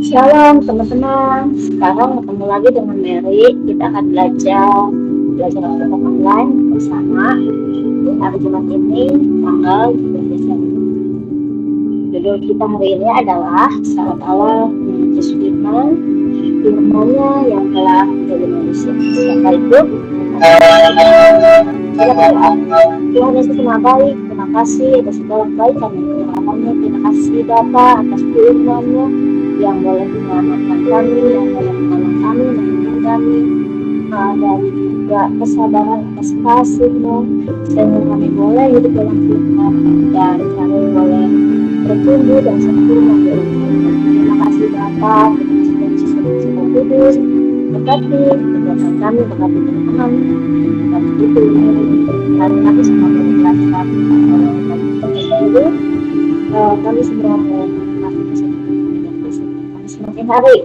Shalom teman-teman, sekarang ketemu lagi dengan Mary. Kita akan belajar online bersama di hari Jumat ini, tanggal 3 Desember. Judul kita hari ini adalah Saat Allah mengutus firman-Nya yang telah menjadi manusia. Siapa itu? Tuhan Yesus Maha Baik, terima kasih atas segala kebaikan dan kemurahan-Nya. Terima kasih Bapa atas firman-Nya yang boleh menyelamatkan kami, yang boleh menolong kami, menuntun kami, dan juga kesabaran atas kasih-Mu, sehingga kami boleh hidup dalam firman dan kami boleh bertumbuh dan sempurna dalam firman. Terima kasih Bapa, terima kasih dan Yesus Kudus, berkati kegiatan kami, berkati teman-teman, dan itu hari kami semua belajar dulu. Kami semua menikmati kesempatan semakin hari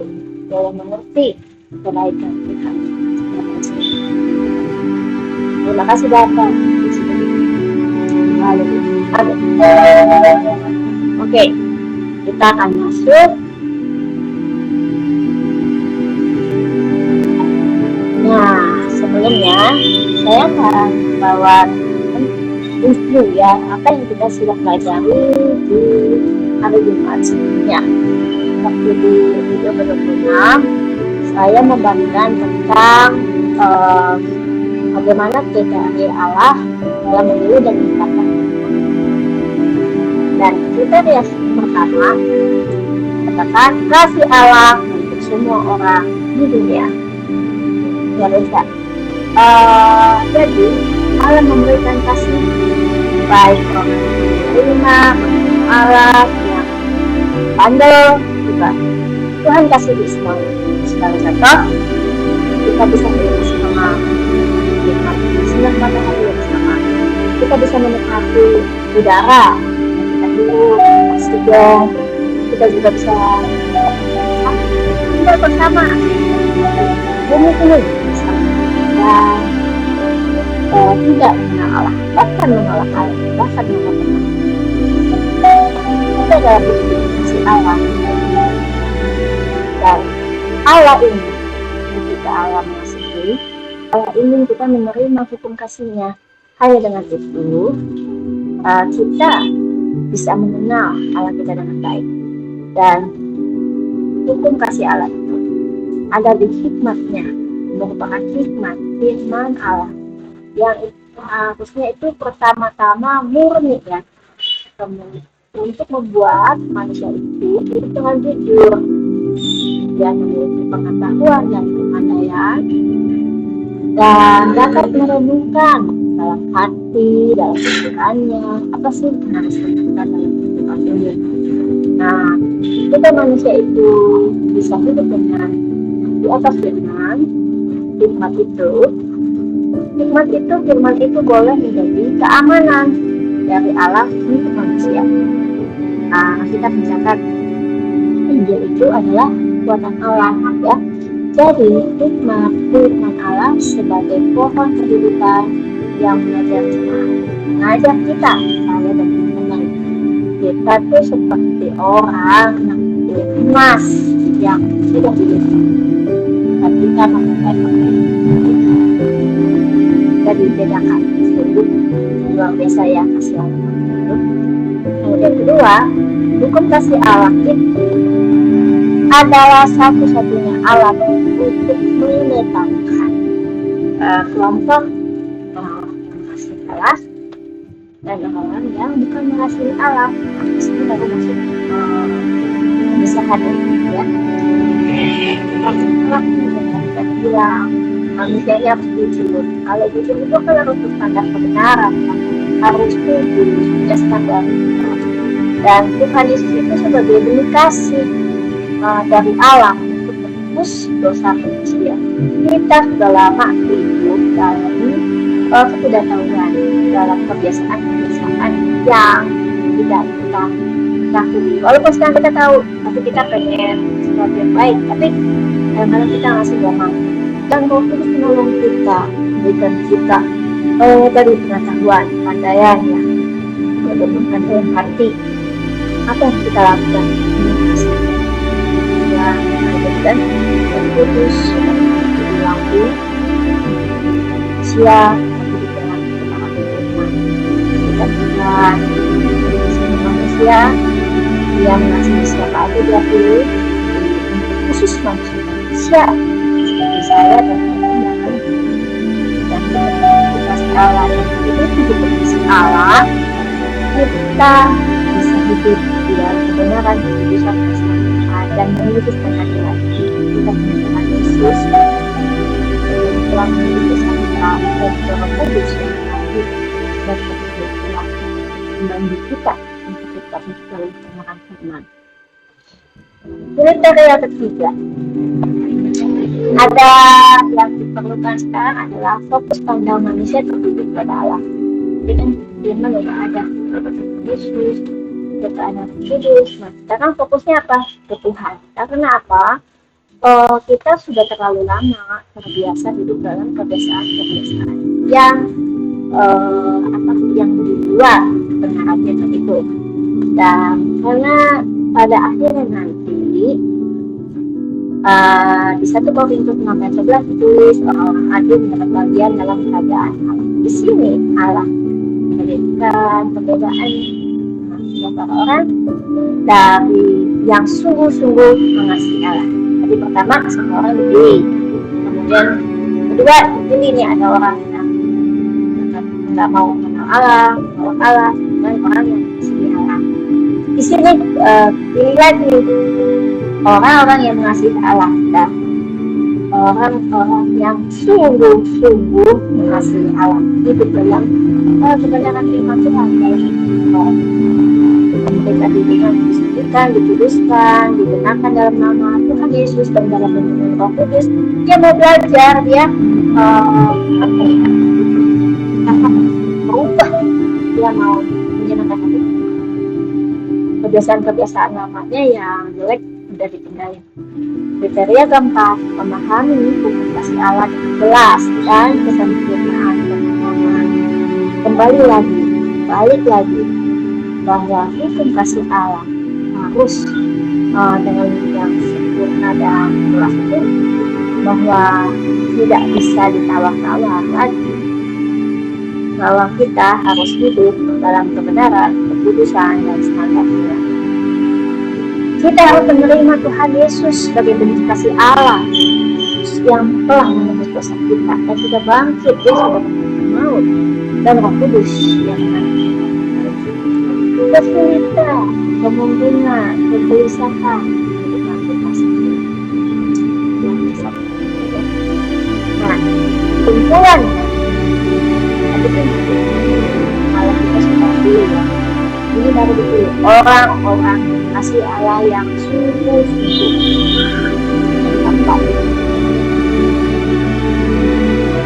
dalam mengerti kebaikan Tuhan. Terima kasih Bapak. Oke, kita akan masuk. Nah, sebelumnya saya akan bawa review ya apa yang kita sudah pelajari di hari Jumat sebelumnya. Waktu di video ke-26 saya membandingkan tentang bagaimana kriteria Allah dalam memilih dan menetapkan. Dan kriteria pertama katakan kasih Allah untuk semua orang di dunia. Ya bisa. Jadi Allah memberikan kasih baik orang yang menerima Allah yang bandel juga. Tuhan kasih di semuanya. Sebagai contoh, kita bisa melihat sama menikmati sinar matahari yang sama. Kita bisa menikmati udara yang kita hirup, oksigen. Kita juga bisa tinggal bersama bumi ini bersama. Dan tidak mengenal Allah, bahkan menolak Allah, bahkan menolak Allah. Itu adalah bukti kasih Allah. Dan Allah ingin ketika Allah mengasihi, Allah ingin kita menerima hukum kasih-Nya. Hanya dengan itu kita bisa mengenal Allah kita dengan baik. Dan hukum kasih Allah itu ada di hikmat-Nya, merupakan hikmat firman Allah yang harusnya itu pertama-tama murni ya, untuk membuat manusia itu dengan jujur dan memiliki pengetahuan dan kepandaian dan dapat merenungkan dalam hati, dalam pikirannya apa sih yang harus dilakukan dalam kehidupan ini. Nah, kita manusia itu bisa hidup dengan di atas firman firman itu boleh menjadi keamanan dari Allah untuk manusia. Nah, kita mencatat Injil itu adalah buatan Allah ya. Jadi firman Allah sebagai pohon kehidupan yang mengajar kita, saya dan teman-teman. Kita tuh seperti orang yang emas yang sudah hidup. Kita memakai jadi bedakan sungguh luar biasa ya kasih Allah itu. Kemudian kedua, hukum kasih Allah itu adalah satu-satunya alat untuk menetapkan kelompok orang mengasihi Allah dan orang yang bukan mengasihi Allah. Itu baru masuk misalkan ya. Kita bilang manusianya harus jujur. Kalau jujur itu kan harus standar kebenaran, harus jujur, sudah standar. Dan Tuhan Yesus itu sebagai benih kasih dari Allah untuk menebus dosa manusia. Kita sudah lama hidup dalam ketidaktahuan, dalam kebiasaan yang tidak kita ketahui. Walaupun sekarang kita tahu, tapi kita pengen sesuatu yang baik, tapi kadang-kadang kita masih gak mau. Dan Roh Kudus menolong kita, memberikan kita dari pengetahuan, pandaian ya, untuk dalam hati apa yang kita lakukan. Ya, dan Kudus perilaku manusia hidup dalam kebenaran firman. Kita Tuhan bersama manusia yang mengasihi siapa aja dia pilih khusus manusia seperti saya dan teman-teman dan kasih Allah yang hidup kasih Allah, kita bisa hidup di dalam kebenaran keputusan keselamatan dan memiliki pengadilan. Kita menyerahkan Yesus telah memiliki keselamatan dan Roh Kudus yang hadir dan telah membantu kita untuk kita mencari kebenaran firman. Kriteria ketiga, ada yang diperlukan sekarang adalah fokus pandang manusia tertuju pada Allah. Dengan firman sudah ada Yesus, keadaan Kudus. Sekarang fokusnya apa? Ke Tuhan. Karena apa? Kita sudah terlalu lama terbiasa hidup dalam kebiasaan yang yang di luar kebenaran firman itu. Dan karena pada akhirnya nanti di 1 Korintus 6 ayat 11 ditulis orang adil mendapat bagian dalam kerajaan Allah. Di sini Allah memberikan perbedaan beberapa orang dari yang sungguh-sungguh mengasihi Allah. Jadi pertama semua orang dipilih, kemudian kedua dipilih ini ada orang yang nggak mau mengenal Allah, menolak Allah, dan orang yang mengasihi Allah. Di sini pilih lagi orang-orang yang mengasihi Allah dan orang-orang yang sungguh-sungguh mengasihi Allah. Hidup dalam kebenaran firman Tuhan. Mereka disuntikan, dikuduskan, dibenarkan dalam nama Tuhan Yesus dan dalam bimbingan Roh Kudus. Dia mau belajar, dia berubah, dia mau menyenangkan hati. Kebiasaan-kebiasaan lamanya yang jelek sudah ditinggalin. Kriteria keempat, memahami hukum kasih Allah dengan jelas dan kesempurnaan pemahaman. Balik lagi bahwa hukum kasih Allah harus dengan yang sempurna dan jelas itu bahwa tidak bisa ditawar-tawar lagi, bahwa kita harus hidup dalam kebenaran, kekudusan dan standar Tuhan. Kita harus menerima Tuhan Yesus sebagai bentuk kasih Allah yang telah menebus dosa kita dan kita bangkit dia sudah mengalahkan maut dan Roh Kudus yang mengalahkan kesulitan, kemungkinan, kegelisahan untuk mengaplikasi yang bisa kita. Nah, kumpulan tapi kan kalau kita sudah pilih ya, ini baru dipilih orang-orang kasih Allah yang sungguh-sungguh tempat.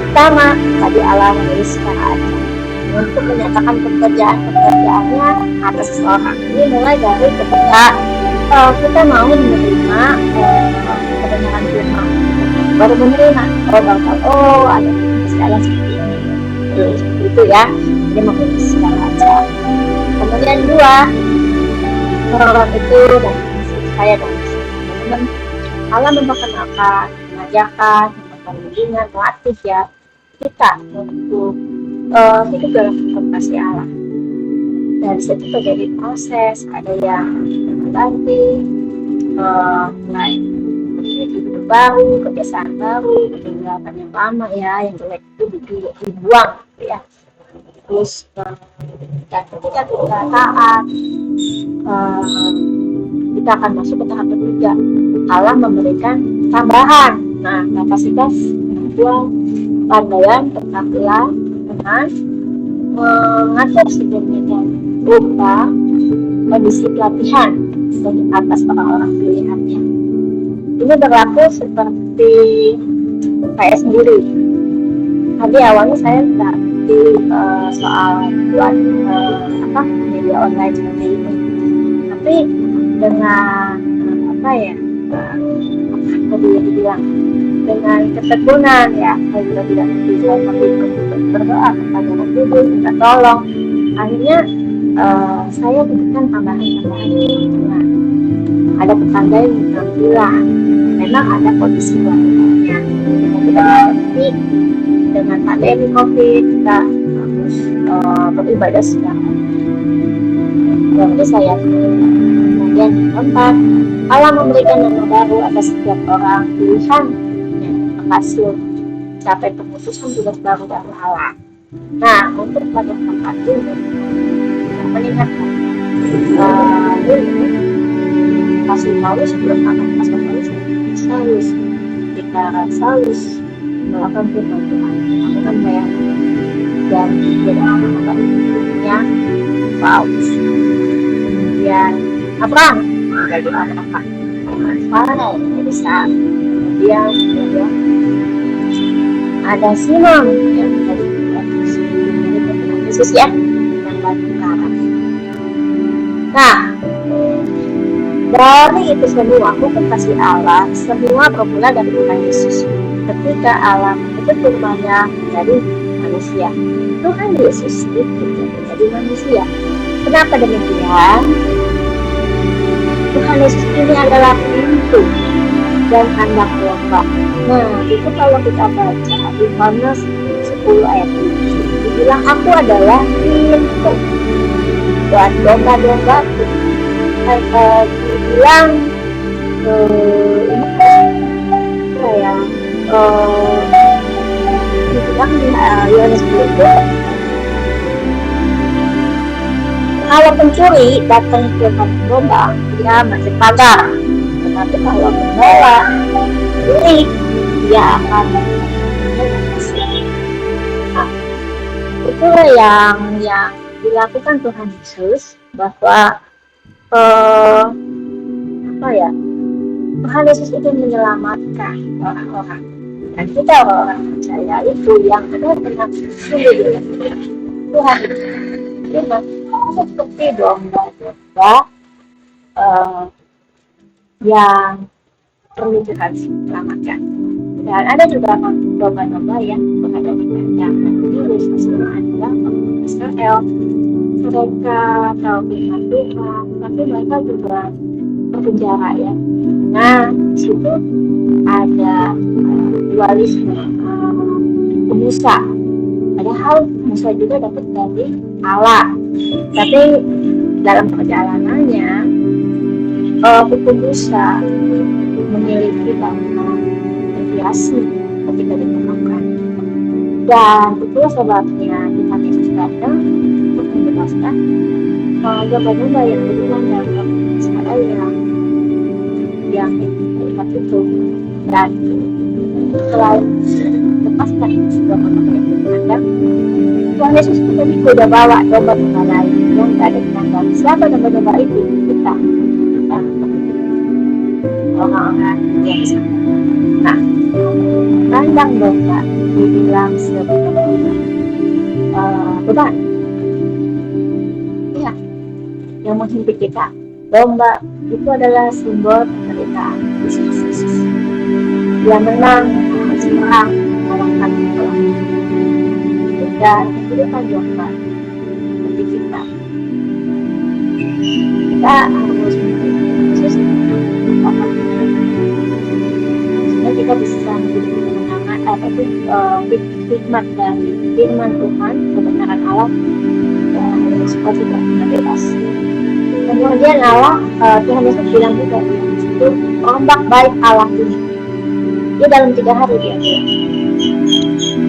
Pertama, tadi Allah menulis secara adil untuk menyatakan pekerjaannya atas seseorang. Ini mulai dari ketika kita mau menerima kebenaran firman, baru menerima, ada segala seperti ini, seperti itu ya. Dia mengulis segala macam. Kemudian dua, orang-orang itu dan saya dan teman-teman, Allah memperkenalkan, mengajarkan, memberikan bimbingan, melatih ya kita untuk hidup dalam kasih Allah. Dan di situ terjadi proses, ada yang berganti, mulai hidup baru, kebiasaan baru, meninggalkan yang lama ya, yang jelek itu dibuang ya. Terus dan ketika kita taat, kita akan masuk ke tahap ketiga. Allah memberikan tambahan. Nah, kapasitas kemampuan, pandaian, keterampilan dengan mengatur sedemikian rupa kondisi pelatihan dari atas orang-orang pilihannya. Ini berlaku seperti saya sendiri. Tadi awalnya saya nggak soal buat media online seperti ini, tapi dengan dibilang dengan ketekunan ya, saya juga tidak bisa berdoa kepada Roh Kudus minta tolong. Akhirnya saya butuhkan tambahan. Ada kepandaian, keterampilan, memang ada kondisi keluarganya yang kita mengerti dengan pandemi COVID kita harus beribadah sedang luar biasa ya. Kemudian yang keempat, Allah memberikan nama baru atas setiap orang pilihan yang berhasil capai pemutusan tugas baru dari Allah. Nah, untuk pada tempat ini meningkatkan dulu Rasul Paulus sebelum akan Rasul Paulus ketika Saulus melakukan firman Tuhan melakukan bayangan dan tidak hidupnya Paulus. Kemudian Abraham menjadi anak Farao menjadi Saul. Kemudian ada Simon yang menjadi Yesus ya, yang batu karang. Nah, dari itu semua hukum kasih Allah semua bermula dari Tuhan Yesus. Ketika Allah mengutus firman-Nya menjadi manusia, Tuhan Yesus itu menjadi manusia. Kenapa demikian? Tuhan Yesus ini adalah pintu dan kandang domba. Nah, itu kalau kita baca Yohanes 10 ayat 7, dibilang aku adalah pintu buat domba-domba. Dibilang dibilang Yohanes 10 kalau pencuri datang ke kandang domba dia masih pagar, tetapi kalau pembawa milik dia akan itulah yang dilakukan Tuhan Yesus bahwa Tuhan Yesus itu menyelamatkan orang-orang dan kita orang-orang percaya itu yang benar-benar sungguh dengan Tuhan Yesus seperti domba-domba yang perlu Tuhan selamatkan. Dan ada juga domba-domba yang berada di kandang Yesus adalah Israel. Mereka tahu firman Tuhan, tapi mereka juga berpenjara ya. Nah, di situ ada dualisme Musa. Padahal Musa juga dapat dari Allah, tapi dalam perjalanannya hukum Musa memiliki banyak deviasi ketika ditemukan. Dan itulah sebabnya Tuhan Yesus datang untuk menjelaskan domba-domba yang berhubungan dengan Israel yang hebat itu. Dan selain lepaskan domba-domba yang berhubungan, Tuhan Yesus juga sudah bawa domba-domba lain yang tak ada di kandang. Siapa domba-domba itu? Kita orang-orang yang sama. Nah, kandang domba dibilang seperti beban ya yang menghimpit kita. Domba itu adalah simbol penderitaan Yesus. Dia menang serang mengalahkan orang dan kehidupan domba seperti kita harus Yesus supaya kita bisa menjadi kemenangan hikmat dari firman Tuhan, kebenaran Allah dan supaya kita bebas. Kemudian Tuhan Yesus bilang juga itu ombak baik Allah ini. Dia dalam 3 hari dia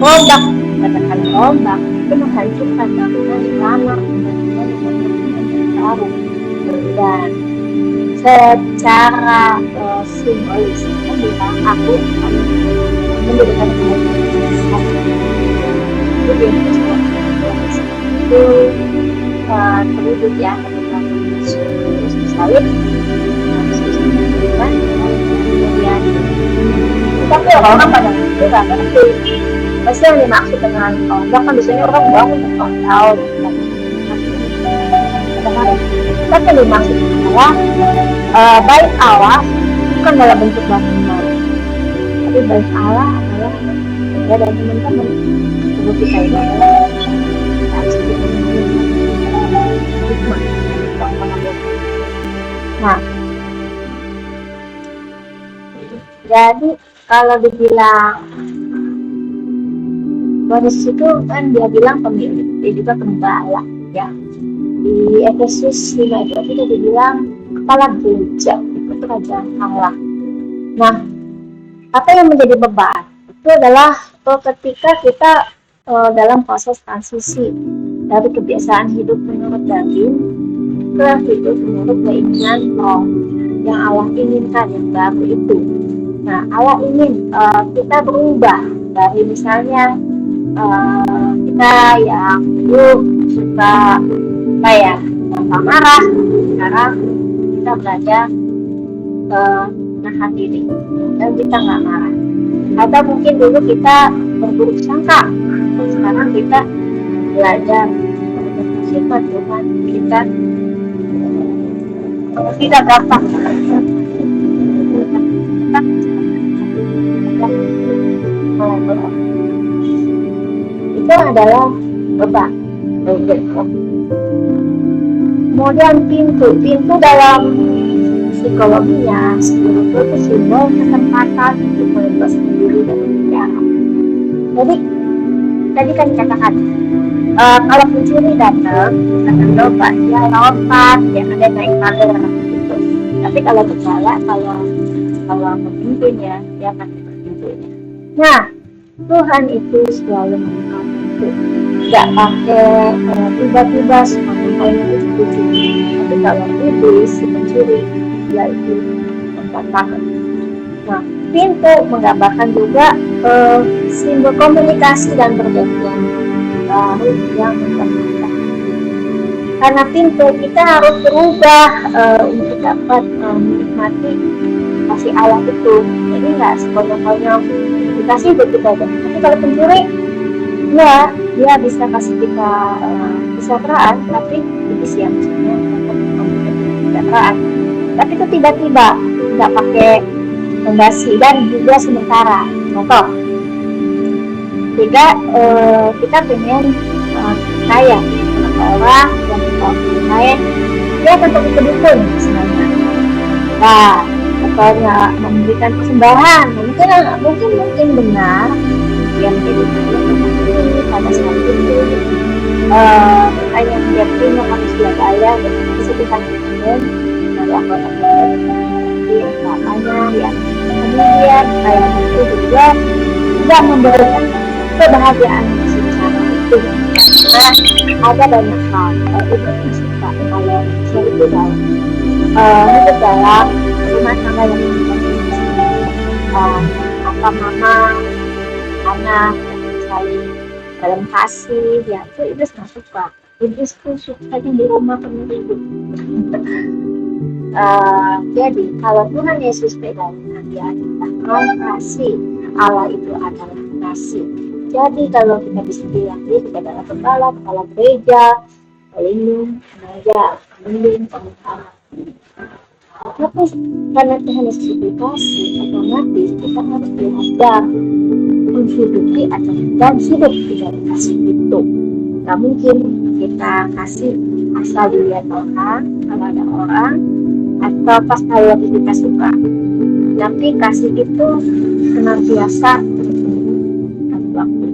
ombak, katakan ombak itu menghancurkan bangunan tanah dan baru. Dan secara simbolis dia bilang aku akan memberikan kehidupan itu dia itu terwujud ya ketika Yesus disalib kemudian tapi orang-orang pada itu gak ngerti pasti yang dimaksud dengan ombak kan biasanya orang bangun tahun tapi yang dimaksud adalah baik Allah bukan dalam bentuk bangunan, tapi baik Allah adalah ya dan teman-teman tubuh kita itu adalah hikmat. Nah, Jadi kalau dibilang manusia itu kan dia bilang pemilik, dia juga gembala ya. Di Efesus 5 itu kita dibilang kepala gereja itu kerajaan Allah. Nah, apa yang menjadi beban itu adalah ketika kita dalam proses transisi dari kebiasaan hidup menurut daging ke hidup menurut keinginan roh yang Allah inginkan, yang baru itu. Nah, Allah ingin kita berubah dari misalnya kita yang dulu suka gampang marah, sekarang kita belajar menahan diri dan kita nggak marah. Atau mungkin dulu kita berburuk sangka, sekarang kita belajar bersifat Tuhan, kita tidak gampang itu adalah beban. Kemudian pintu dalam psikologinya spiritual itu simbol kesempatan untuk membebaskan diri dari penjara. Jadi tadi kan dikatakan kalau pencuri datang akan coba dia lompat, dia ada naik pagar gitu. Tapi kalau bersalah, kalau pemimpin ya dia akan tutup pintunya. Nah, Tuhan itu selalu membuka pintu, nggak pakai tiba-tiba semua pintunya itu. Tapi kalau iblis si pencuri, dia itu tempat pagar. Nah, pintu menggambarkan juga simbol komunikasi dan perjanjian baru yang mempermudah. Karena pintu kita harus berubah untuk dapat menikmati kasih Allah itu. Jadi nggak sekonyong-konyong dikasih begitu aja. Tapi kalau pencuri, ya dia bisa kasih kita kesejahteraan, tapi itu sih yang maksudnya kesejahteraan. Tapi itu tiba-tiba, nggak pakai fondasi dan juga sementara. Contoh, jika kita pengen kaya orang yang kaya, dia akan pergi ke dukun sebenarnya. Nah, ataunya memberikan persembahan, mungkin benar yang menjadi pada saat itu hanya dia terima harus dia bayar dengan kesedihan dari anggota makanya ya kemudian kayak itu juga tidak memberikan kebahagiaan secara itu karena ada banyak hal itu suka kalau saya itu dalam rumah tangga yang apa mama anak saling dalam kasih ya itu sangat suka. Iblis pun sukanya di rumah penuh ribut. Jadi kalau Tuhan Yesus pedangnya dia adalah kasih, Allah itu adalah kasih. Jadi kalau kita bisa bilang kita adalah kepala gereja, pelindung, pengajar, pembimbing, pengusaha. Tapi karena Tuhan Yesus itu kasih, otomatis kita harus belajar menghidupi dan hidup di dalam kasih itu. Gak mungkin kita kasih asal dilihat orang, kalau ada orang, atau pas kalau kita suka. Tapi kasih itu senantiasa dan waktu.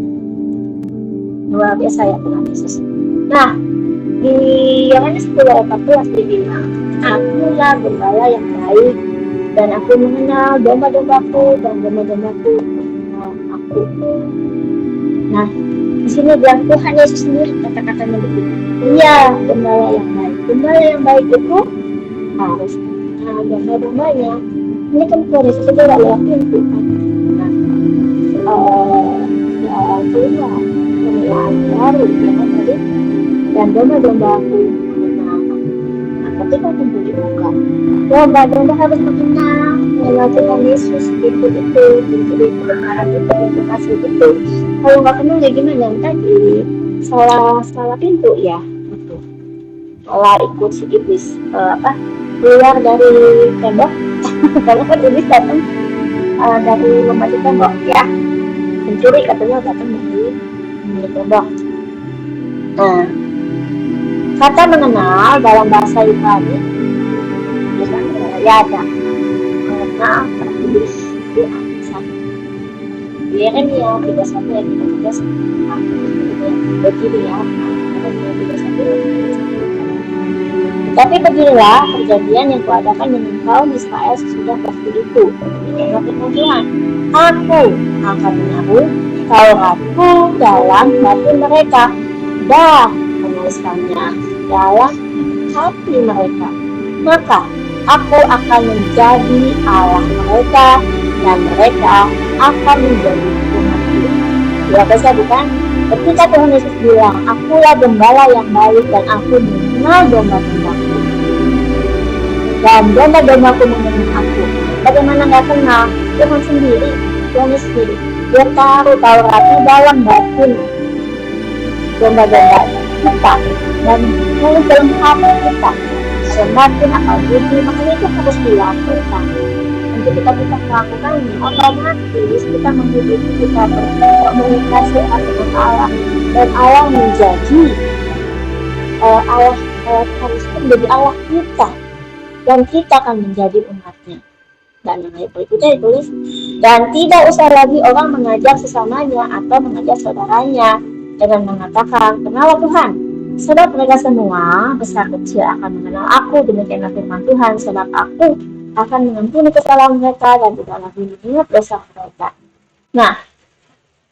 Luar biasa ya Tuhan Yesus. Nah, di Yohanes 10 ayat 14 dibilang, akulah gembala yang baik dan aku mengenal domba-dombaku dan domba-dombaku mengenal aku. Nah, di sini bilang Tuhan Yesus sendiri kata-katanya begitu. Iya, gembala yang baik. Gembala yang baik itu harus domba-dombanya. Ini kan Tuhan Yesus itu gak lewat pintu kan. Nah, ya keluar pemilaan baru ya kan tadi. Dan domba-dombaku mengenal. Nah, ketika pintu dibuka, domba-domba harus mengenal Tuhan Yesus itu kebenaran itu kasih itu. Kalau nggak kenal ya gimana? Tadi salah pintu ya, gitu. Salah ikut si iblis keluar dari tembok. Kalau kan iblis datang dari lompat di tembok ya, pencuri katanya datang dari tembok. Nah, kata mengenal dalam bahasa Ibrani biasanya yada, mengenal iblis itu apa saja. Yeremia 31 ayat 13 begini ya, Yeremia 31 ayat 13. Tetapi beginilah kejadian yang kuadakan dengan kaum Israel sesudah waktu itu. Demikianlah firman Tuhan. Aku akan menaruh Tauratku dalam batin mereka dan menuliskannya dalam hati mereka. Maka aku akan menjadi Allah mereka dan mereka akan menjadi umatku. Luar biasa bukan? Ketika Tuhan Yesus bilang, akulah gembala yang baik dan aku mengenal domba-dombaku. Dan domba-dombaku mengenal aku. Bagaimana gak kenal? Tuhan sendiri, Tuhan sendiri. Dia taruh Taurat di dalam batin domba-domba kita dan menulis dalam hati kita. Semakin akal budi, makanya itu harus dilakukan. Ketika kita melakukannya, otomatis kita menghidupi, kita berkomunikasi dengan Allah, dan Allah menjadi Allah harus menjadi Allah kita, dan kita akan menjadi umatnya. Dan yang ayat berikutnya ditulis, dan tidak usah lagi orang mengajak sesamanya atau mengajak saudaranya dengan mengatakan, kenal Tuhan, sebab mereka semua besar kecil akan mengenal aku. Demikianlah firman Tuhan, sebab aku akan mengampuni kesalahan mereka dan tidak lagi mengingat dosa mereka. Nah,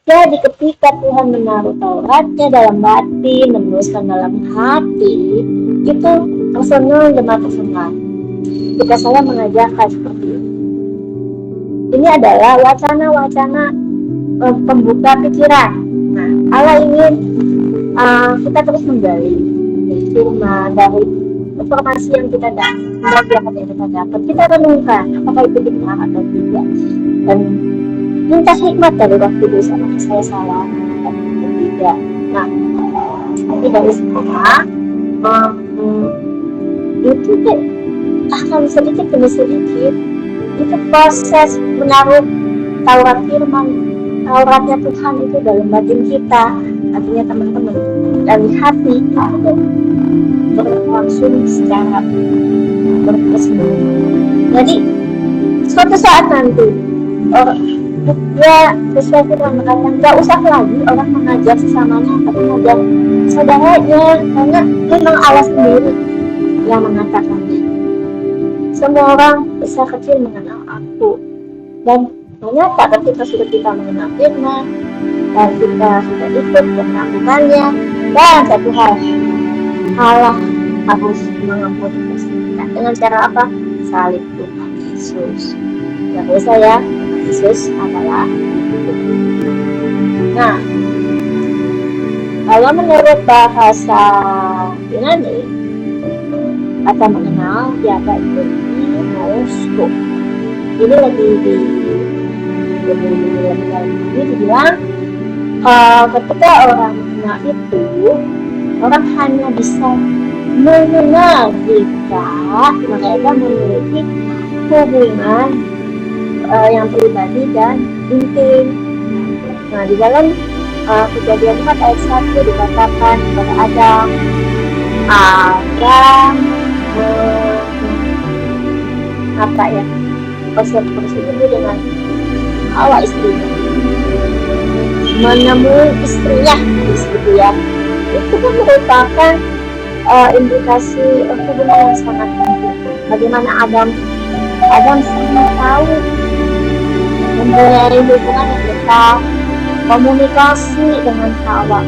jadi ketika Tuhan menaruh Tauratnya dalam batin, menuliskan dalam hati, itu personal demi personal. Jika saya mengajarkan seperti ini, ini adalah wacana-wacana pembuka pikiran. Nah, Allah ingin kita terus menggali firman dari informasi yang kita dapat, kita renungkan apakah itu benar atau tidak, dan minta hikmat dari Roh Kudus apakah saya salah atau tidak. Nah, tapi dari semua itu akan sedikit demi sedikit itu proses menaruh Taurat firman, Tauratnya Tuhan itu dalam batin kita, artinya teman-teman, dari hati itu berlangsung secara berkesinambungan. Jadi suatu saat nanti sesuai firman mengatakan gak usah lagi orang mengajak sesamanya atau mengajak saudaranya, karena memang Allah sendiri yang mengatakannya. Semua orang besar kecil mengenal aku, dan ternyata ketika sudah kita mengenal firman dan kita sudah ikut melakukannya, dan satu hal, Allah harus mengampuni dosa kita. Dengan cara apa? Salib Tuhan Yesus. Yang biasa ya, Yesus adalah hidup. Nah, kalau menurut bahasa Yunani, kata mengenal tiada itu ginosko. Ini lebih dibilang ketika orang mengenal itu, orang hanya bisa mengenal jika mereka memiliki hubungan yang pribadi dan intim. Nah, di dalam Kejadian 4 ayat 1 dikatakan kepada Adam bersetubuh dengan Hawa istrinya, menemui istrinya gitu ya. Itu kan merupakan indikasi hubungan yang sangat penting. Bagaimana Adam sangat tahu mempunyai hubungan yang dekat, komunikasi dengan Hawa.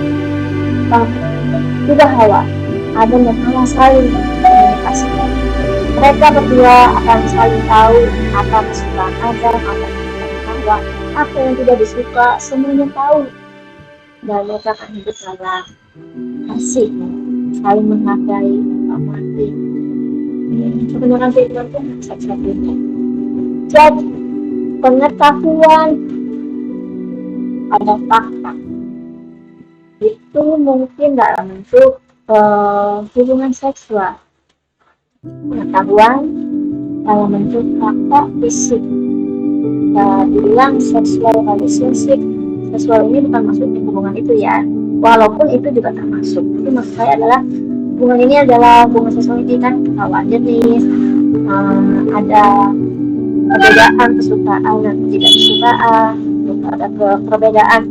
Juga Hawa, Adam dan Hawa saling komunikasi. Mereka berdua akan saling tahu apa kesukaan Adam, apa kesukaan Hawa, apa yang tidak disuka, semuanya tahu. Dan mereka akan hidup dalam kasih, saling menghargai, menghormati. Kebenaran firman Tuhan satu-satunya. Jadi pengetahuan pada fakta itu mungkin dalam bentuk hubungan seksual. Pengetahuan dalam bentuk fakta fisik. Dibilang sexual relationship, seksual ini bukan maksudnya hubungan itu ya, walaupun itu juga termasuk. Tapi maksud saya adalah hubungan ini adalah hubungan seksual ini kan lawan jenis, ada perbedaan kesukaan dan tidak kesukaan, ada perbedaan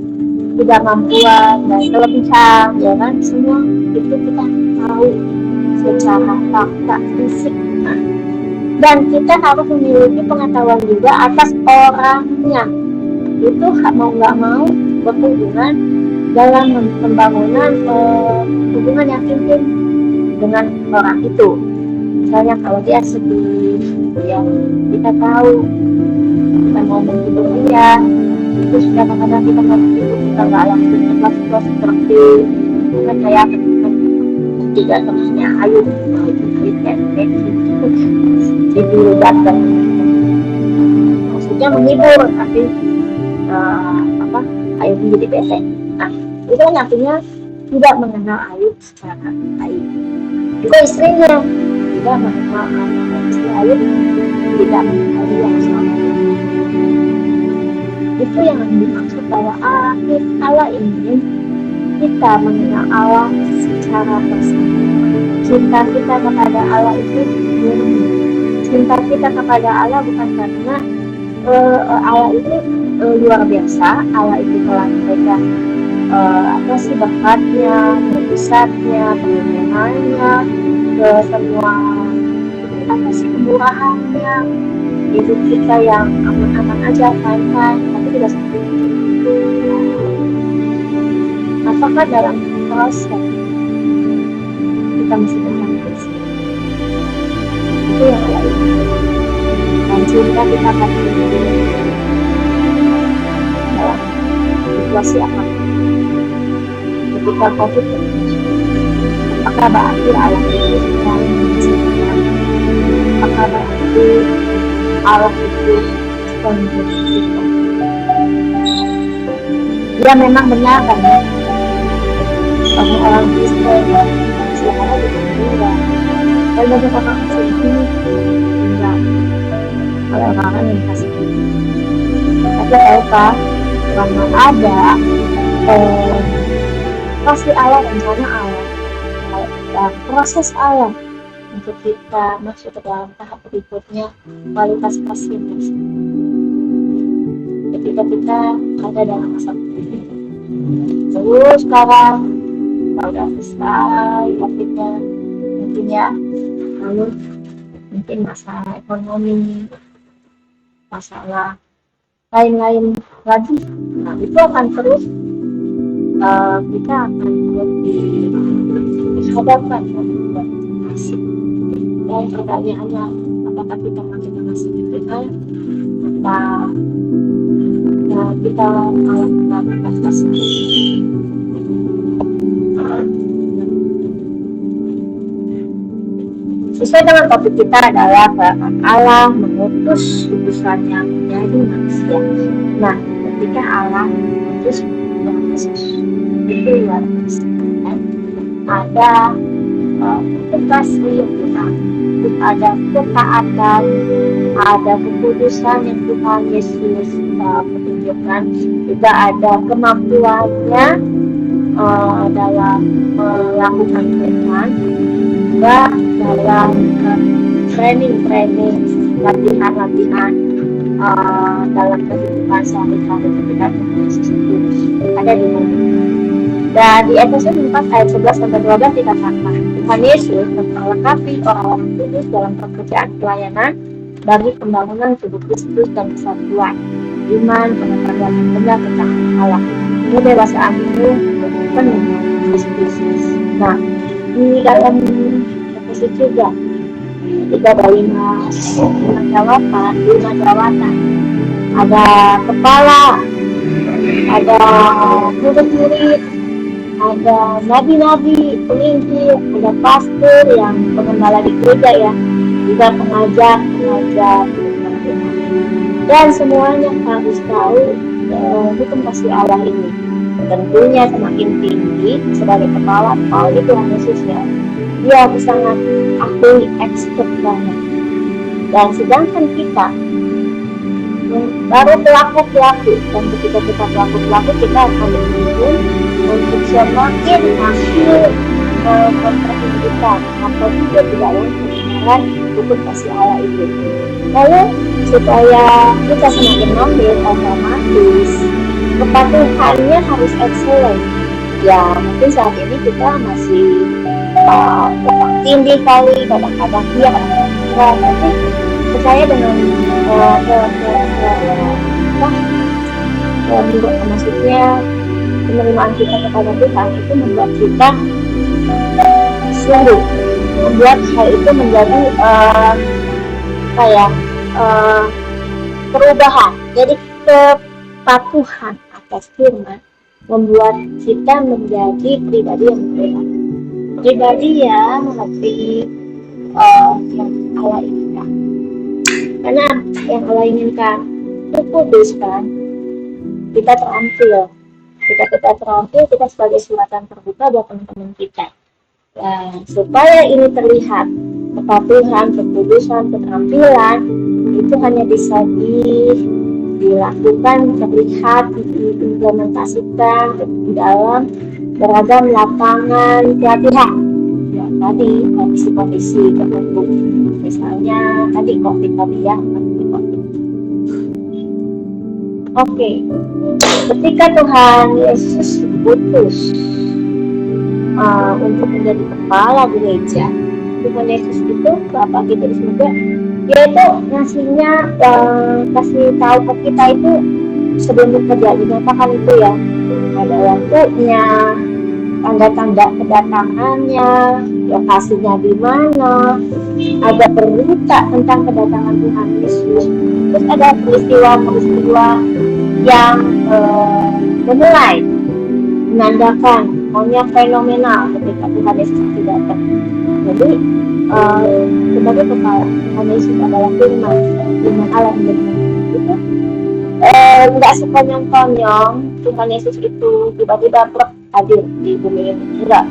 ketidakmampuan dan kelebihan, ya kan, semua itu kita tahu secara fakta fisik. Nah, dan kita harus memiliki pengetahuan juga atas orangnya, itu mau nggak mau berhubungan dalam pembangunan hubungan yang intim dengan orang itu. Misalnya kalau dia sedih, ya kita tahu, kita mau menghibur dia, terus kadang-kadang kita mau menghibur, kita nggak langsung ikhlas seperti kayak tiga temannya ayo weekend jadi datang, maksudnya menghibur tapi Ayub menjadi bete. Nah, itu kan artinya tidak mengenal Ayub secara baik. Juga istrinya tidak mengenal istri Ayub, tidak mengenal dia sama. Itu yang dimaksud bahwa Allah ingin kita mengenal Allah secara bersama. Cinta kita kepada Allah itu murni. Cinta kita kepada Allah bukan karena Allah itu luar biasa, Allah itu telah memberikan berkatnya, mujizatnya, perlindungannya, semua kemurahannya, hidup kita yang aman-aman aja, fine-fine, tapi tidak seperti itu. Apakah dalam proses kita mesti berhati-hati? Itu yang Allah inginkan. Dan cinta kita akan dalam situasi apapun. Ketika COVID terjadi, apakah berarti Allah itu sedang mencintai? Apakah berarti Allah itu sedang mencintai? Ya memang benar kan ya, orang Kristen siapa itu meninggal, dan banyak orang Muslim meninggal oleh orang yang kasih. Tapi tahukah bahwa ada pasti Allah, rencana Allah, proses Allah untuk kita masuk ke dalam tahap berikutnya, kualitas kasihnya. Ketika kita ada dalam masa ini, terus sekarang kita udah selesai COVID-nya, mungkin ya, lalu mungkin masalah ekonomi, masalah lain-lain lagi, nah itu akan terus kita akan terus dihadapkan dengan kasih. Dan pertanyaannya, apakah kita masih diberikan atau kita malah melakukan kasih? Sesuai dengan topik kita adalah bahwa Allah mengutus utusannya menjadi manusia. Nah, ketika Allah mengutus Yesus, itu luar biasa. Ada kasih Tuhan, ada ketaatan, ada keputusan yang Tuhan Yesus pertunjukkan, juga ada kemampuannya dalam melakukan firman, juga dalam training, latihan dalam kehidupan sehari-hari ketika Yesus itu ada di mana. Dan di Efesus 4 ayat 11 sampai 12 dikatakan, Tuhan Yesus memperlengkapi orang-orang kudus dalam pekerjaan pelayanan bagi pembangunan tubuh Kristus dan kesatuan iman, pengetahuan yang benar tentang Allah. Ini dewasaan itu penuh Kristus. Nah, di dalam Efesus juga tidak ada lima jawatan. Ada kepala, ada murid-murid, ada nabi-nabi, penginjil, ada pastor yang pengembala di gereja ya, juga pengajar, dan semuanya harus tahu hukum kasih Allah ini. Tentunya semakin tinggi sebagai kepala itu Tuhan Yesus ya, dia harus sangat ahli, expert banget. Dan sedangkan kita baru pelaku, dan ketika kita pelaku kita akan dituntun untuk semakin masuk memperhatikan atau tidak yang kebenaran hukum kasih Allah itu. Lalu supaya kita semakin mahir, otomatis kepatuhannya harus excellent. Ya mungkin saat ini kita masih tindih kali, kadang-kadang iya, kadang-kadang enggak, tapi percaya dengan maksudnya penerimaan kita kepada Tuhan itu membuat kita sungguh membuat hal itu menjadi perubahan. Jadi kepatuhan atas firman membuat kita menjadi pribadi yang berbeda, pribadi yang mengerti yang Allah inginkan. Karena yang Allah inginkan itu kudus kan, kita terampil, kita sebagai suratan terbuka buat teman-teman kita. Nah, supaya ini terlihat kepatuhan, kekudusan, keterampilan itu hanya bisa dilakukan, terlihat, diimplementasikan di dalam beragam lapangan pelatihan. Ya, tadi kondisi-kondisi tertentu, misalnya tadi COVID ya, Oke. Ketika Tuhan Yesus putus untuk menjadi kepala gereja, Tuhan Yesus itu Bapa kita di surga, dia itu ngasihnya kasih tahu ke kita itu sebelum terjadi dinyatakan itu ya, ada waktunya, tanda-tanda kedatangannya, lokasinya di mana, ada berita tentang kedatangan Tuhan Yesus, terus ada peristiwa-peristiwa yang memulai menandakan maunya fenomenal ketika Tuhan Yesus itu datang. Jadi sebagai kepala, Tuhan Yesus adalah firman Allah yang benar. Itu nggak sekonyong-konyong Tuhan Yesus itu tiba-tiba hadir di bumi ini, enggak.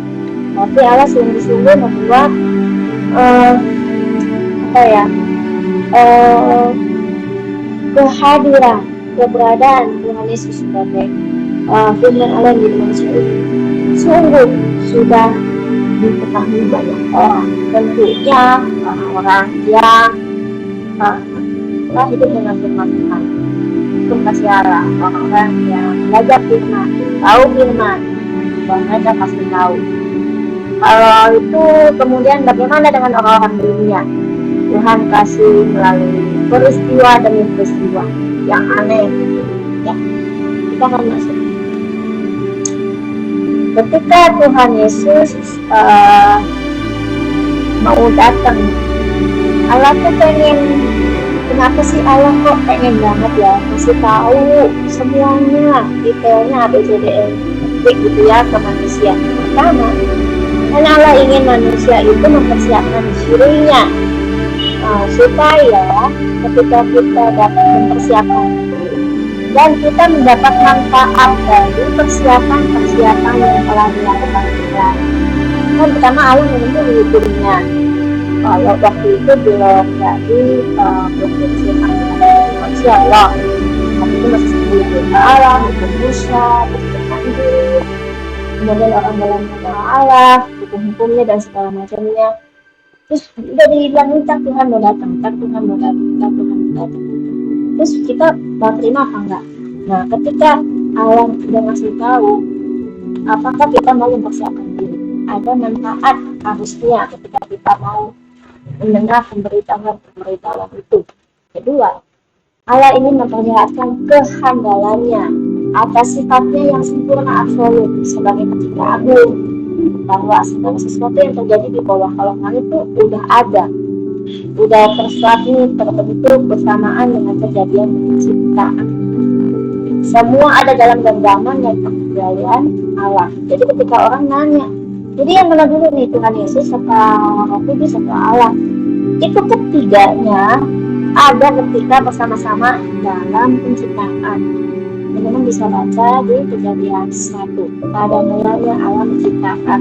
Tapi Allah sungguh-sungguh membuat kehadiran, keberadaan Tuhan Yesus sebagai firman Allah yang jadi manusia ini sungguh sudah diketahui banyak orang, tentunya orang-orang yang hidup dengan firman Tuhan, itu kasih Allah, orang-orang yang belajar firman, tahu firman, mereka pasti tahu. Kalau itu kemudian bagaimana dengan orang-orang dunia? Tuhan kasih melalui peristiwa demi peristiwa yang aneh, ya kita akan masuk. Ketika Tuhan Yesus mau datang, Allah tuh pengen, kenapa sih Allah kok pengen banget ya kasih tahu semuanya detailnya ABCDE gitu ya ke manusia. Pertama, karena Allah ingin manusia itu mempersiapkan dirinya supaya ketika kita dapat mempersiapkan dan kita mendapat manfaat dari persiapan yang telah dilakukan kita. Kan pertama Allah menentukan hukumnya. Kalau waktu itu belum jadi provinsi manusia Allah, tapi itu masih sebelum Allah, hukum Musa, hukum kemudian orang dalam nama Allah, hukum-hukumnya dan segala macamnya. Terus udah dibilang Tuhan mau datang, Tuhan mau datang. Terus kita mau terima apa enggak? Nah, ketika Allah sudah ngasih tahu, apakah kita mau mempersiapkan diri? Ada manfaat harusnya ketika kita mau mendengar pemberitahuan itu. Kedua, Allah ingin memperlihatkan kehandalannya atas sifatnya yang sempurna absolut sebagai pencipta agung, bahwa segala sesuatu yang terjadi di bawah kolong langit itu udah terbentuk bersamaan dengan kejadian penciptaan. Semua ada dalam genggaman dan pengendalian Allah. Jadi ketika orang nanya, jadi yang mana dulu nih, Tuhan Yesus apa Roh Kudus apa Allah? Itu ketiganya ada ketika bersama-sama dalam penciptaan. Teman-teman bisa baca di Kejadian 1. Pada mulanya Allah menciptakan.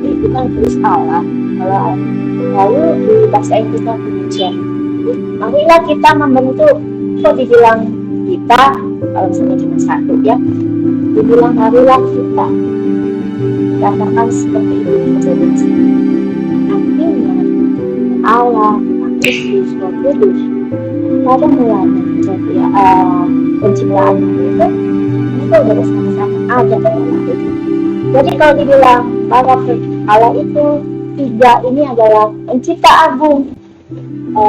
Itu kan tulis Allah. Lalu di bahasa Inggrisnya creation. Marilah kita membentuk. Kok dibilang kita? Kalau misalnya cuma satu ya. Dibilang marilah kita. Katakan seperti itu. Artinya Allah Yesus, Roh Kudus. Pada mulanya jadi penciptaan itu udah bersama-sama ada dalam itu. Jadi kalau dibilang bahwa Allah itu tiga ini adalah pencipta agung,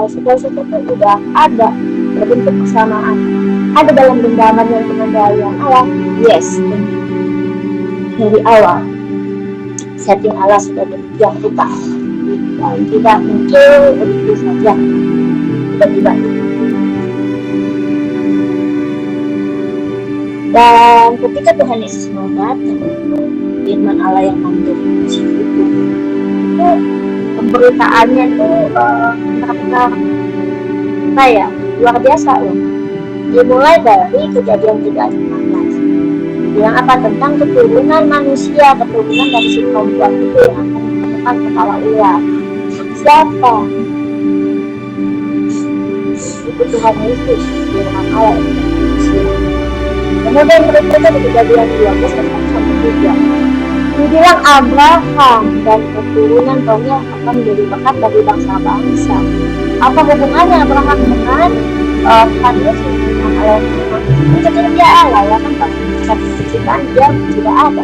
segala sesuatu udah ada berbentuk kesamaan, ada dalam genggaman yang pengendalian Allah. Yes, dari awal setting Allah sudah demikian rupa, dan tidak muncul begitu saja tiba-tiba. Dan ketika Tuhan Yesus mau datang, firman Allah yang menjadi manusia itu pemberitaannya itu benar-benar kayak luar biasa loh. Dimulai dari Kejadian 3:15. Yang apa tentang keturunan manusia, keturunan dari si perempuan itu yang akan menekan kepala ular. Siapa? Itu Tuhan Yesus, firman Allah yang manusia. Kemudian berikutnya di Kejadian 12:1-3. Dibilang Abraham dan keturunan kaumnya akan menjadi berkat bagi bangsa-bangsa. Apa hubungannya Abraham dengan Tuhan Yesus? Mungkin dia Allah ya kan, penciptaan dia tidak ada.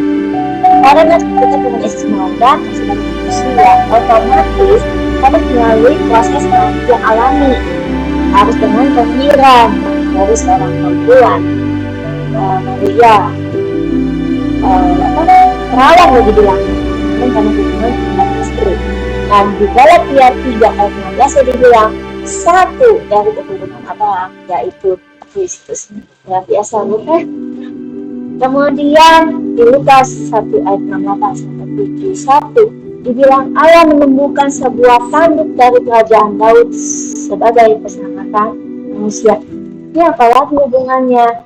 Karena ketika Tuhan Yesus mau datang sebagai manusia, otomatis harus melalui proses yang alami, harus dengan kelahiran dari seorang perempuan, Maria, perawan mau dibilang, karena hubungan dengan istri. Dan di Galatia 3:16 dibilang satu dari keturunan Abraham, yaitu Kristus. Ya biasa bukan? Kemudian di Lukas 1:68-71 dibilang Allah menumbuhkan sebuah tanduk dari kerajaan Daud sebagai keselamatan manusia. Ini apalagi hubungannya?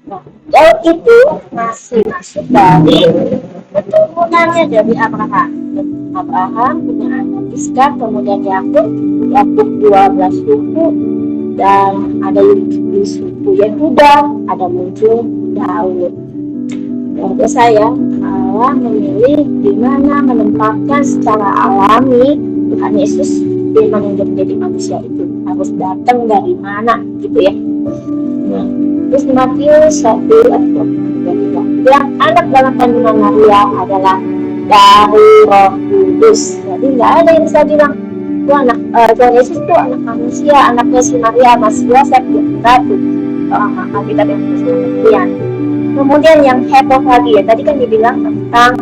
Nah, Daud itu masih masuk dari keturunannya dari Abraham. Abraham punya anak Iskak, kemudian Yakub 12 suku, dan ada di suku Yehuda, ada muncul Daud. Jadi saya Allah memilih di mana menempatkan secara alami Tuhan Yesus firman yang menjadi manusia itu harus datang dari mana gitu ya. Nah, terus di Matius 1:23 yang anak dalam kandungan Maria adalah dari Roh Kudus. Jadi nggak ada yang bisa bilang itu anak Tuhan Yesus itu anak manusia, anaknya si Maria, Mas Yosef, Ratu. Maka kita yang kemudian. Kemudian yang heboh lagi ya, tadi kan dibilang tentang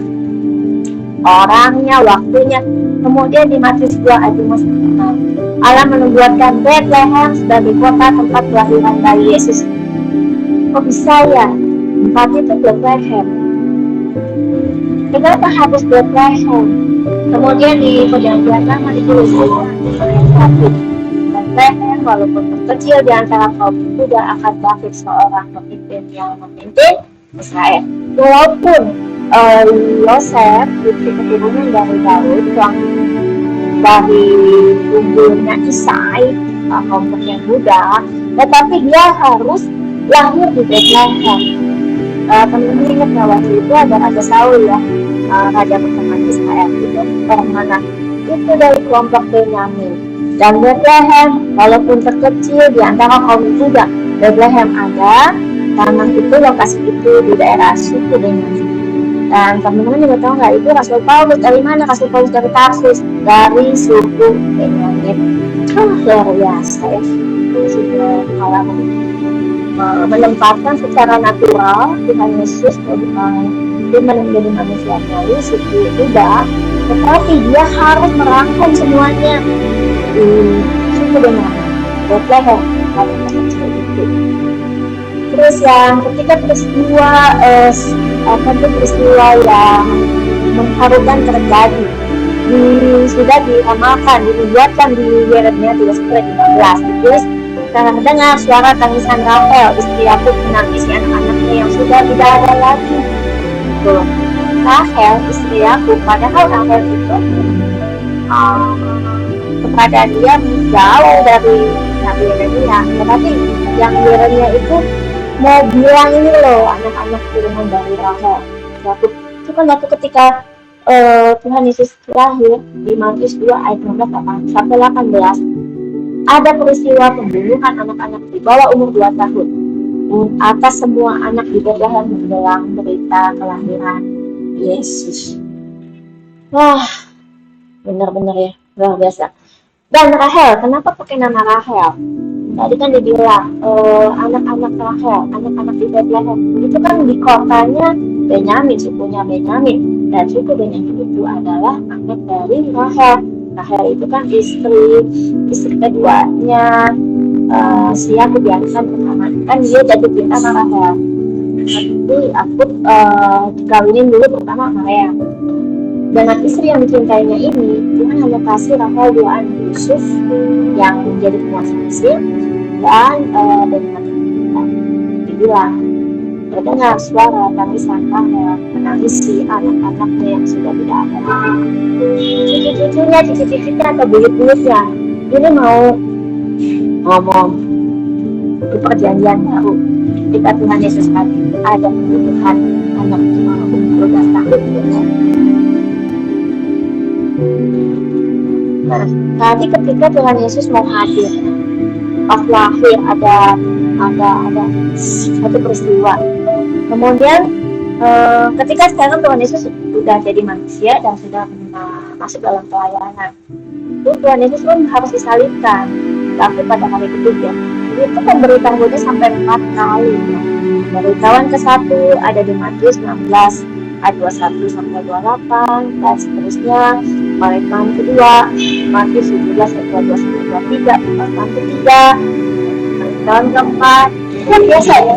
orangnya, waktunya. Kemudian di Matius 2:5 Allah menubuatkan Bethlehem sebagai kota tempat kelahiran bayi Yesus. Kok bisa ya? Tempatnya itu Bethlehem. Kenapa harus Bethlehem? Kemudian di Perjanjian Lama ditulis ayat 1. Bethlehem walaupun terkecil di antara kaum Yehuda akan bangkit seorang pemimpin yang memimpin Israel. Walaupun Yosef itu keturunan dari Daud, dari umurnya Isai, kaum Yehuda, tetapi dia harus lahir di Bethlehem. Teman-teman ingat nggak waktu itu ada Raja Saul ya, raja pertama Israel itu orang mana? Itu dari kelompok Benyamin. Dan Bethlehem walaupun terkecil di antara kaum Yehuda, Bethlehem ada karena itu lokasi itu di daerah suku Benyamin. Dan teman-teman juga tahu nggak, itu Rasul Paulus dari mana? Rasul Paulus dari Tarsus, dari suku Benyamin. Luar biasa ya, sudah kalah menempatkan secara natural Tuhan Yesus dia menjadi manusia melalui suku Yehuda, tetapi dia harus merangkum semuanya di suku Benyamin, Bethlehem, kalau kecil itu. Terus yang ketika peristiwa yang mengharukan terjadi sudah diramalkan, dibuatkan di Yeremia 31:15 ditulis, karena mendengar suara tangisan Rahel, istri Yakub menangisi anak-anaknya yang sudah tidak ada lagi. Rahel, istri Yakub, padahal Rahel itu kepada dia jauh dari Nabi Yeremia, tetapi yang Yeremia itu mau bilang ini loh, anak-anak turunan dari Rahel, Yakub. Itu kan waktu ketika Tuhan Yesus lahir di Matius 2:16-18. Ada peristiwa pembunuhan anak-anak di bawah umur 2 tahun atas semua anak di Bethlehem menjelang berita kelahiran Yesus. Wah, benar-benar ya, luar biasa. Dan Rahel, kenapa pakai nama Rahel? Tadi kan dibilang anak-anak Rahel, anak-anak di Bethlehem itu kan di kotanya Benyamin, sukunya Benyamin, dan suku Benyamin itu adalah anak dari Rahel. Rahel itu kan istri keduanya si Yakub yang kan dia jadi cinta sama Rahel. Nanti aku dikawinin dulu pertama sama Lea. Dan istri yang dicintainya ini, Tuhan hanya kasih Rahel 2 anak, Yusuf yang menjadi penguasa Mesir dan dengan dibilang terdengar suara tangisan Rahel menangisi anak-anaknya yang sudah tidak ada. Cucu-cucunya, cici-cicinya atau buyut-buyutnya ini mau ngomong di perjanjian baru ketika Tuhan Yesus ada pembunuhan anak umur 12 tahun. Nah, tadi ketika Tuhan Yesus mau hadir, pas lahir ada satu peristiwa. Kemudian ketika sekarang Tuhan Yesus sudah jadi manusia dan sudah masuk dalam pelayanan, itu Tuhan Yesus pun harus disalibkan. Tapi pada hari ketiga itu pemberitahuannya sampai 4 kali. Pemberitahuan ke-1 ada di Matius 16 ayat 21 sampai 28 dan seterusnya. Pemberitahuan kedua Matius 17 ayat 22 sampai 23. Pemberitahuan ketiga, pemberitahuan keempat, luar biasa ya.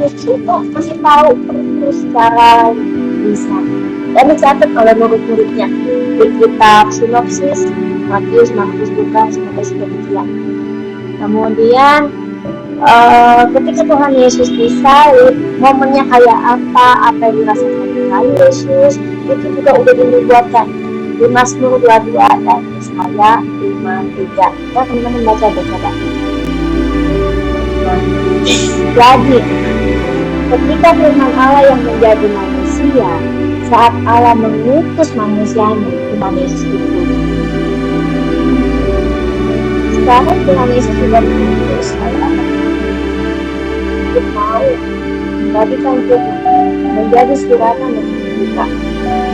Yesus itu masih tahu terus secara bisa dan dicatat oleh murid-muridnya di kitab sinopsis Matius, Markus, Lukas, sampai sekian. Kemudian ketika Tuhan Yesus disalib, momennya kayak apa yang dirasakan Tuhan Yesus itu juga udah dinubuatkan di Mazmur 22 dan Yesaya 53. Kita teman-teman baca coba. Jadi ketika firman Allah yang menjadi manusia, saat Allah mengutus manusianya, Tuhan Yesus itu. Sekarang Tuhan Yesus juga mengutus Allah untuk mau menjadikan Tuhan menjadi suratan dan kita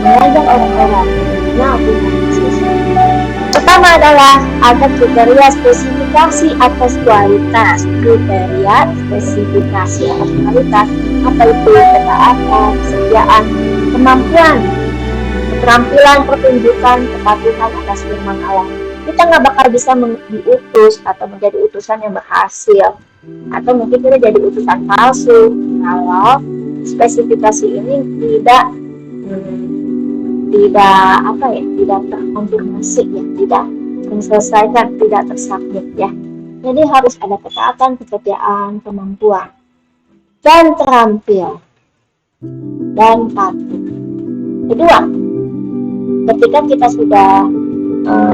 mengajak orang-orang mengenal Tuhan Yesus. Pertama adalah ada kriteria spesifikasi atas kualitas. Kriteria spesifikasi atas kualitas, apa itu? Ketaatan, kesetiaan, kemampuan, keterampilan, pertunjukan, kepatuhan atas firman Allah. Kita nggak bakal bisa diutus atau menjadi utusan yang berhasil, atau mungkin kita jadi utusan palsu kalau spesifikasi ini tidak terkonfirmasi ya, tidak terselesaikan, tidak tersubmit ya. Jadi harus ada ketaatan, kesetiaan, kemampuan, dan terampil dan patuh. Kedua, ketika kita sudah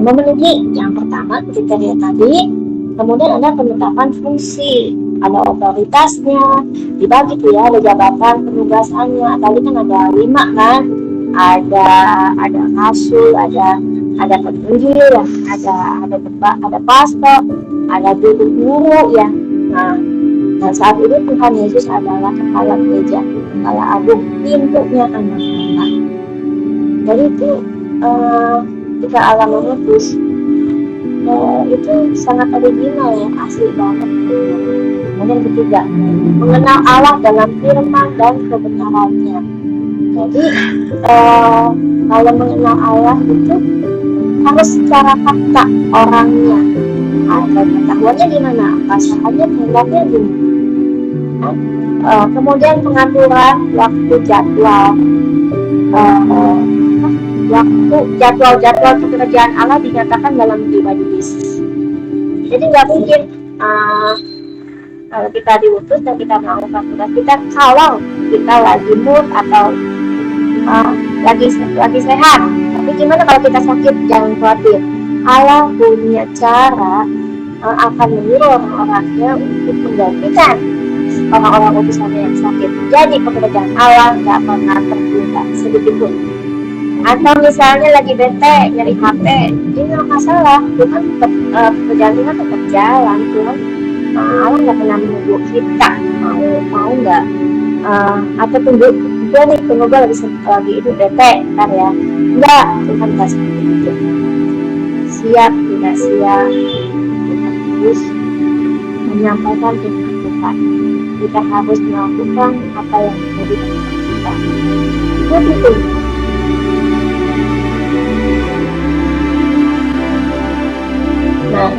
memenuhi yang pertama kriteria tadi, kemudian ada penetapan fungsi, ada otoritasnya, dibagi tuh ya, ada jabatan penugasannya. Tadi kan ada 5 kan, ada rasul, ada penginjil ya, ada pastor, ada guru ya. Nah saat ini Tuhan Yesus adalah kepala gereja, kepala agung, pintunya anak Allah. Jadi itu jika Allah mengutus itu sangat original ya, asli banget. Kemudian ketiga, mengenal Allah dalam firman dan kebenarannya. Jadi kalau mengenal Allah itu harus secara fakta orangnya. Pengetahuannya gimana, pasangannya kehendaknya gimana. Kemudian pengaturan waktu jadwal pekerjaan Allah dinyatakan dalam pribadi Yesus. Jadi nggak mungkin kalau kita diutus dan kita melakukan tugas kita, kalau kita lagi mood atau lagi sehat. Tapi gimana kalau kita sakit? Jangan khawatir, Allah punya cara akan menyuruh orang-orangnya untuk menggantikan orang-orang utusannya yang sakit. Jadi pekerjaan Allah nggak pernah tertunda sedikit pun. Atau misalnya lagi bete nyari HP, ini nggak masalah, Tuhan tetap pekerjaan Tuhan tetap jalan. Tuhan Allah nggak pernah menunggu kita mau nggak atau tunggu gue nih, tunggu gue lagi itu bete ntar ya, enggak. Tuhan nggak seperti itu. Siap tidak siap, kita harus menyampaikan firman Tuhan. Kita harus melakukan apa yang menjadi kehendak kita. Itu. Nah,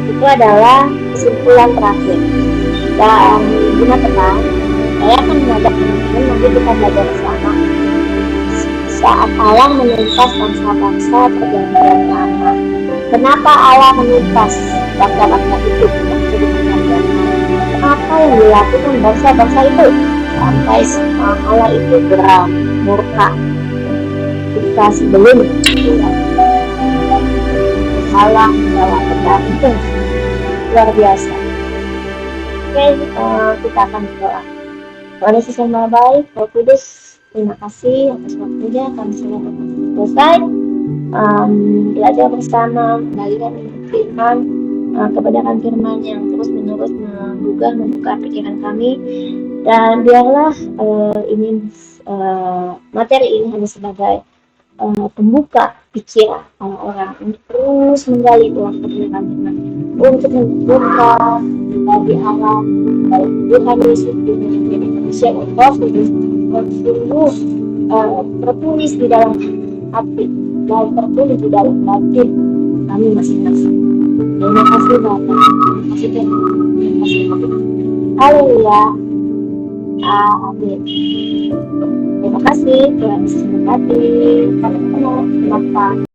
itu adalah kesimpulan terakhir. Dan Bunda tenang, saya akan mengajak teman-teman nanti kita belajar bersama saat Allah menumpas bangsa-bangsa perjanjian lama. Kenapa Allah menumpas bangsa-bangsa itu menjadi perjanjian lama? Apa yang dilakukan bangsa-bangsa itu sampai Allah itu murka ketika sebelum Allah membawa pedang itu luar biasa. Oke, kita akan berdoa. Tuhan Yesus yang Maha Baik, Roh Kudus, terima kasih atas waktunya. Kami sudah selesai belajar bersama, kembalikan firman, kebenaran firman yang terus menerus menggugah, membuka pikiran kami. Dan biarlah materi ini hanya sebagai pembuka pikiran orang-orang untuk terus menggali Tuhan kebenaran Tuhan, untuk membuka bagi Allah, baik Tuhan Yesus menjadi manusia yang Roh Kudus sungguh tertulis di dalam hati dan tertulis di dalam batin kami masing-masing. Terima kasih Bapak, terima kasih Tuhan, terima kasih Tuhan. Haleluya, amin. Terima kasih, Tuhan Yesus memberkati. Sampai ketemu,